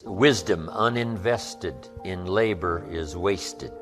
Wisdom uninvested in labor is wasted.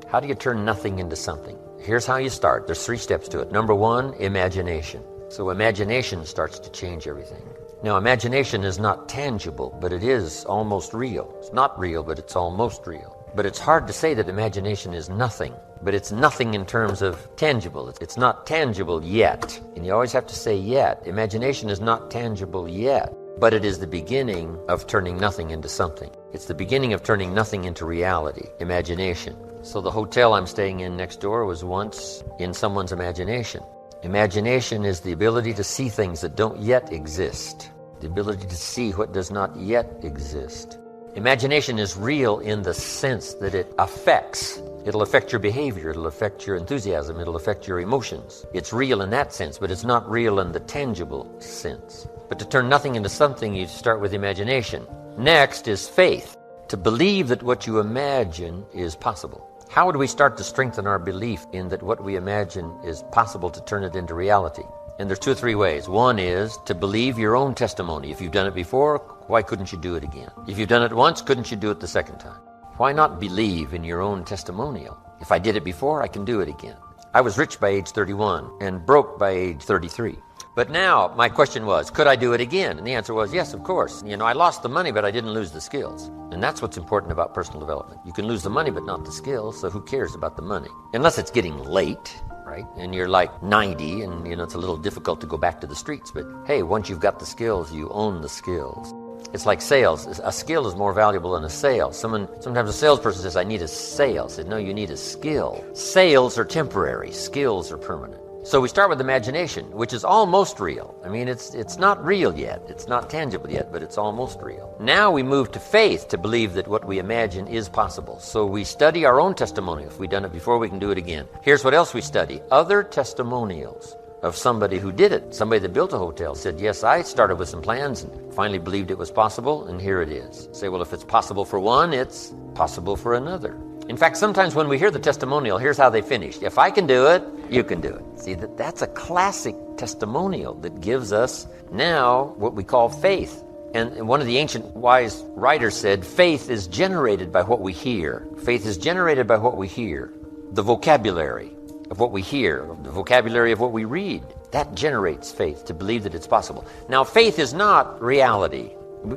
How do you turn nothing into something? Here's how you start. There's 3 steps to it. Number 1, imagination. So imagination starts to change everything. Now, imagination is not tangible, but it is almost real. It's not real, but it's almost real. But it's hard to say that imagination is nothing. But it's nothing in terms of tangible. It's not tangible yet. And you always have to say yet. Imagination is not tangible yet. But it is the beginning of turning nothing into something. It's the beginning of turning nothing into reality, imagination. So the hotel I'm staying in next door was once in someone's imagination. Imagination is the ability to see things that don't yet exist, the ability to see what does not yet exist. Imagination is real in the sense that it affects. It'll affect your behavior, it'll affect your enthusiasm, it'll affect your emotions. It's real in that sense, but it's not real in the tangible sense. But to turn nothing into something, you start with imagination. Next is faith, to believe that what you imagine is possible. How would we start to strengthen our belief in that what we imagine is possible to turn it into reality? And there's 2 or 3 ways. One is to believe your own testimony. If you've done it before, why couldn't you do it again? If you've done it once, couldn't you do it the second time? Why not believe in your own testimonial? If I did it before, I can do it again. I was rich by age 31 and broke by age 33. But now, my question was, could I do it again? And the answer was, yes, of course. I lost the money, but I didn't lose the skills. And that's what's important about personal development. You can lose the money, but not the skills, so who cares about the money? Unless it's getting late, right? And you're like 90, and it's a little difficult to go back to the streets. But hey, once you've got the skills, you own the skills. It's like sales. A skill is more valuable than a sale. Sometimes a salesperson says, I need a sale. I said, no, you need a skill. Sales are temporary. Skills are permanent. So we start with imagination, which is almost real. It's not real yet. It's not tangible yet, but it's almost real. Now we move to faith to believe that what we imagine is possible. So we study our own testimonial. If we've done it before, we can do it again. Here's what else we study. Other testimonials of somebody who did it. Somebody that built a hotel said, yes, I started with some plans and finally believed it was possible, and here it is. Say, well, if it's possible for one, it's possible for another. In fact, sometimes when we hear the testimonial, here's how they finished. If I can do it, you can do it. See, that's a classic testimonial that gives us now what we call faith. And one of the ancient wise writers said, faith is generated by what we hear. Faith is generated by what we hear. The vocabulary of what we hear, the vocabulary of what we read, that generates faith to believe that it's possible. Now, faith is not reality.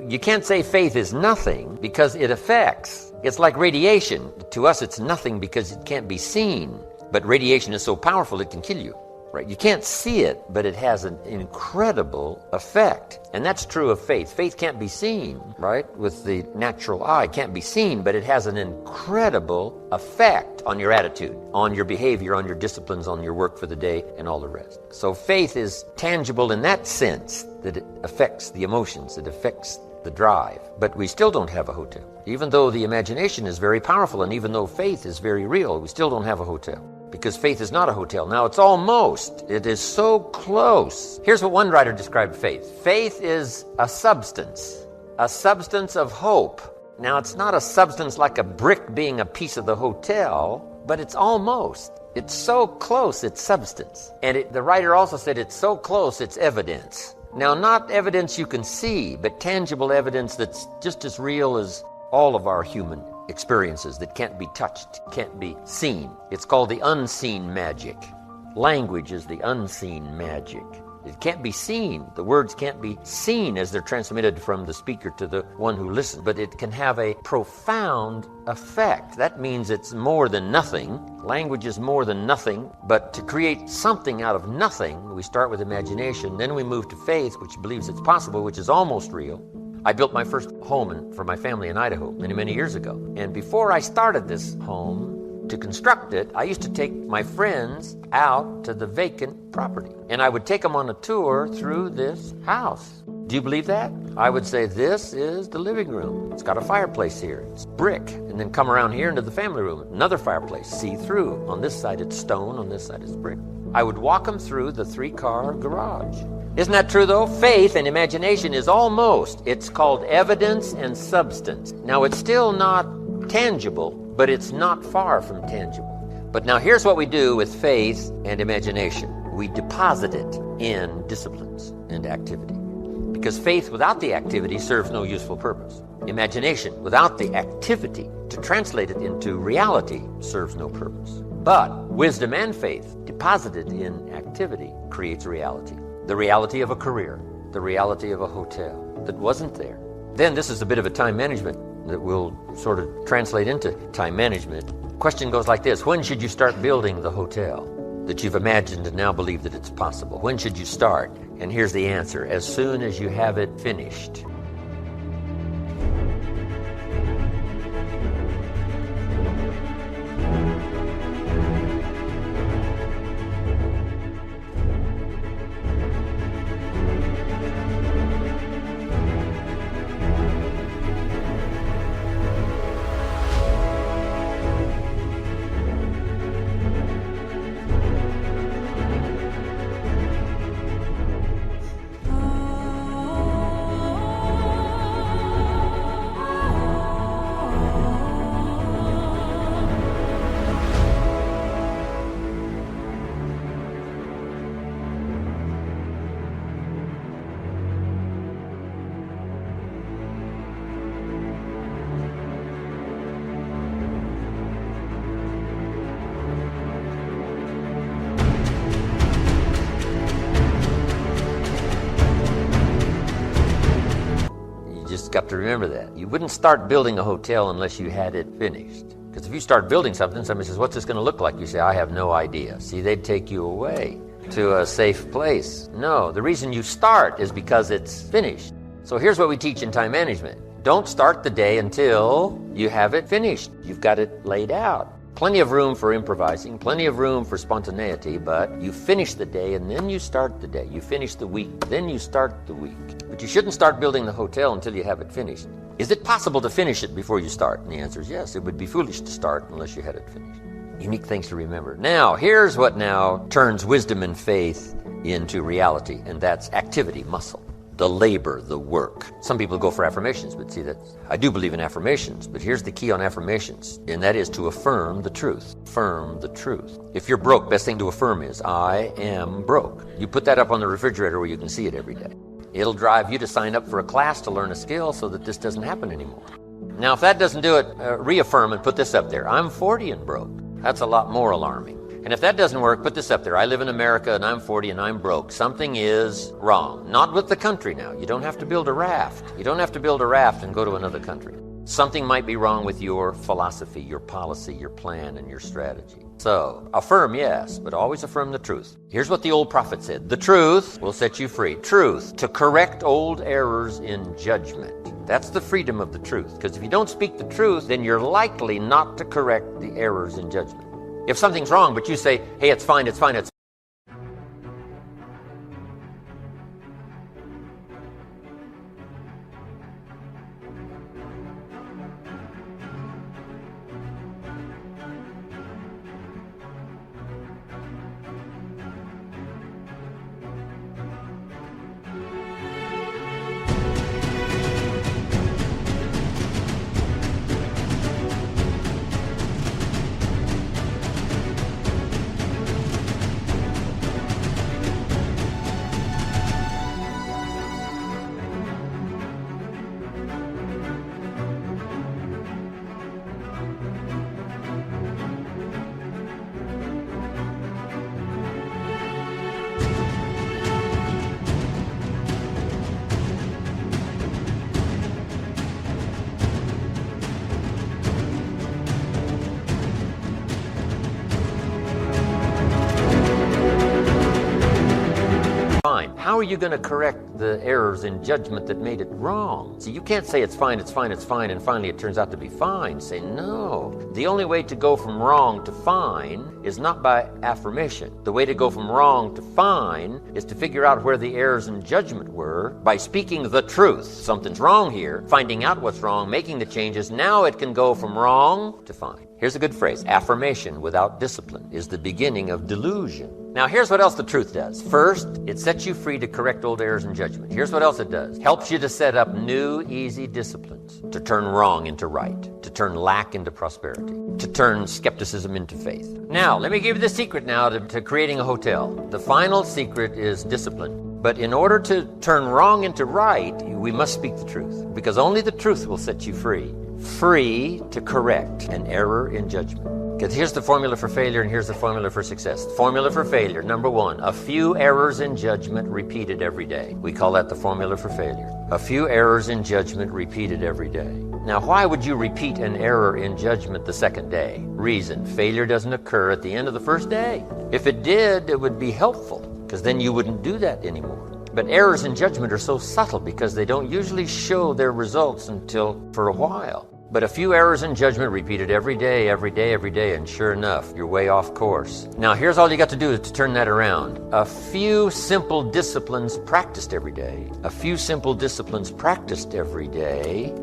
You can't say faith is nothing because it affects. It's like radiation. To us, it's nothing because it can't be seen. But radiation is so powerful it can kill you. Right? You can't see it, but it has an incredible effect. And that's true of faith. Faith can't be seen, right? With the natural eye, it can't be seen, but it has an incredible effect on your attitude, on your behavior, on your disciplines, on your work for the day, and all the rest. So faith is tangible in that sense that it affects the emotions, it affects the drive. But we still don't have a hotel. Even though the imagination is very powerful, and even though faith is very real, we still don't have a hotel. Because faith is not a hotel. Now, it's almost. It is so close. Here's what one writer described faith. Faith is a substance of hope. Now, it's not a substance like a brick being a piece of the hotel, but it's almost. It's so close, it's substance. And the writer also said it's so close, it's evidence. Now, not evidence you can see, but tangible evidence that's just as real as all of our human experiences that can't be touched, can't be seen. It's called the unseen magic. Language is the unseen magic. It can't be seen. The words can't be seen as they're transmitted from the speaker to the one who listens, but it can have a profound effect. That means it's more than nothing. Language is more than nothing, but to create something out of nothing, we start with imagination, then we move to faith, which believes it's possible, which is almost real. I built my first home for my family in Idaho many, many years ago. And before I started this home, to construct it, I used to take my friends out to the vacant property. And I would take them on a tour through this house. Do you believe that? I would say, this is the living room. It's got a fireplace here. It's brick. And then come around here into the family room. Another fireplace, see-through. On this side it's stone, on this side it's brick. I would walk them through the 3-car garage. Isn't that true, though? Faith and imagination is almost. It's called evidence and substance. Now, it's still not tangible, but it's not far from tangible. But now here's what we do with faith and imagination. We deposit it in disciplines and activity. because faith without the activity serves no useful purpose. Imagination without the activity to translate it into reality serves no purpose. But wisdom and faith deposited in activity creates reality. The reality of a career, the reality of a hotel that wasn't there. Then this is a bit of a time management that will sort of translate into time management. Question goes like this: when should you start building the hotel that you've imagined and now believe that it's possible? When should you start? And here's the answer: as soon as you have it finished. Got to remember that. You wouldn't start building a hotel unless you had it finished. Because if you start building something, somebody says, what's this going to look like? You say, I have no idea. See, they'd take you away to a safe place. No, the reason you start is because it's finished. So here's what we teach in time management. Don't start the day until you have it finished. You've got it laid out. Plenty of room for improvising, plenty of room for spontaneity, but you finish the day and then you start the day. You finish the week, then you start the week. But you shouldn't start building the hotel until you have it finished. Is it possible to finish it before you start? And the answer is yes. It would be foolish to start unless you had it finished. Unique things to remember. Now, here's what now turns wisdom and faith into reality, and that's activity, muscle. The labor, the work. Some people go for affirmations, but see, I do believe in affirmations, but here's the key on affirmations, and that is to affirm the truth. Affirm the truth. If you're broke, best thing to affirm is, I am broke. You put that up on the refrigerator where you can see it every day. It'll drive you to sign up for a class to learn a skill so that this doesn't happen anymore. Now, if that doesn't do it, reaffirm and put this up there. I'm 40 and broke. That's a lot more alarming. And if that doesn't work, put this up there. I live in America and I'm 40 and I'm broke. Something is wrong. Not with the country now. You don't have to build a raft. You don't have to build a raft and go to another country. Something might be wrong with your philosophy, your policy, your plan, and your strategy. So, affirm, yes, but always affirm the truth. Here's what the old prophet said. The truth will set you free. Truth, to correct old errors in judgment. That's the freedom of the truth. Because if you don't speak the truth, then you're likely not to correct the errors in judgment. If something's wrong, but you say, hey, it's fine, it's fine, it's fine. How are you going to correct the errors in judgment that made it wrong? See, you can't say it's fine, it's fine, it's fine, and finally it turns out to be fine. Say no. The only way to go from wrong to fine is not by affirmation. The way to go from wrong to fine is to figure out where the errors in judgment were by speaking the truth. Something's wrong here, finding out what's wrong, making the changes. Now it can go from wrong to fine. Here's a good phrase. Affirmation without discipline is the beginning of delusion. Now, here's what else the truth does. First, it sets you free to correct old errors in judgment. Here's what else it does. Helps you to set up new, easy disciplines, to turn wrong into right, to turn lack into prosperity, to turn skepticism into faith. Now, let me give you the secret now to creating a hotel. The final secret is discipline. But in order to turn wrong into right, we must speak the truth, because only the truth will set you free. Free to correct an error in judgment. Because here's the formula for failure and here's the formula for success. The formula for failure, number one, a few errors in judgment repeated every day. We call that the formula for failure. A few errors in judgment repeated every day. Now, why would you repeat an error in judgment the second day? Reason, failure doesn't occur at the end of the first day. If it did, it would be helpful, because then you wouldn't do that anymore. But errors in judgment are so subtle because they don't usually show their results until for a while. But a few errors in judgment repeated every day, and sure enough, you're way off course. Now, here's all you got to do to turn that around. A few simple disciplines practiced every day,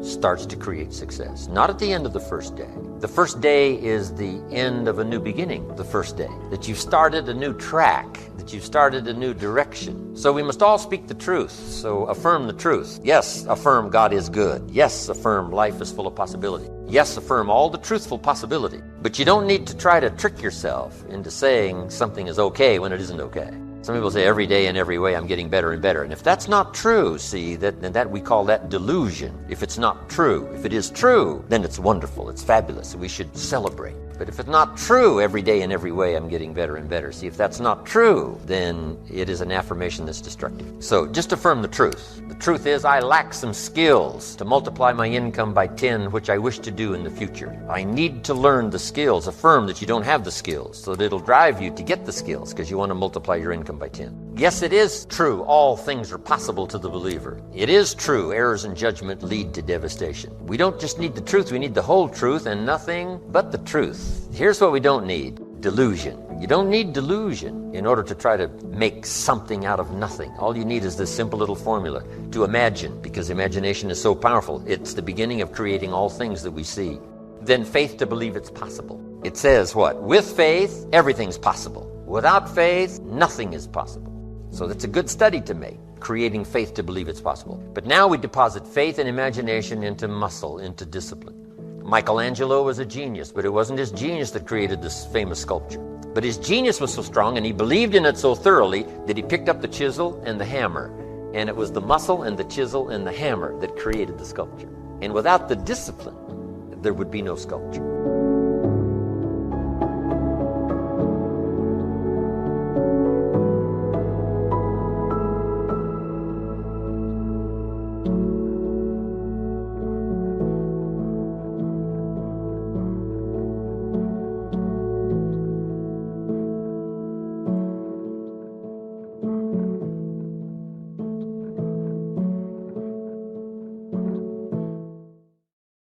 starts to create success. Not at the end of the first day. The first day is the end of a new beginning, the first day. That you've started a new track, that you've started a new direction. So we must all speak the truth. So affirm the truth. Yes, affirm God is good. Yes, affirm life is full of possibility. Yes, affirm all the truthful possibility. But you don't need to try to trick yourself into saying something is okay when it isn't okay. Some people say every day in every way I'm getting better and better. And if that's not true, see, that we call that delusion. If it's not true. If it is true, then it's wonderful. It's fabulous. We should celebrate. But if it's not true, every day in every way I'm getting better and better. See, if that's not true, then it is an affirmation that's destructive. So just affirm the truth. The truth is I lack some skills to multiply my income by 10, which I wish to do in the future. I need to learn the skills. Affirm that you don't have the skills, so that it'll drive you to get the skills because you want to multiply your income by 10. Yes, it is true. All things are possible to the believer. It is true. Errors in judgment lead to devastation. We don't just need the truth. We need the whole truth and nothing but the truth. Here's what we don't need. Delusion. You don't need delusion in order to try to make something out of nothing. All you need is this simple little formula to imagine, because imagination is so powerful. It's the beginning of creating all things that we see. Then faith to believe it's possible. It says what? With faith, everything's possible. Without faith, nothing is possible. So that's a good study to make, creating faith to believe it's possible. But now we deposit faith and imagination into muscle, into discipline. Michelangelo was a genius, but it wasn't his genius that created this famous sculpture. But his genius was so strong and he believed in it so thoroughly that he picked up the chisel and the hammer. And it was the muscle and the chisel and the hammer that created the sculpture. And without the discipline, there would be no sculpture.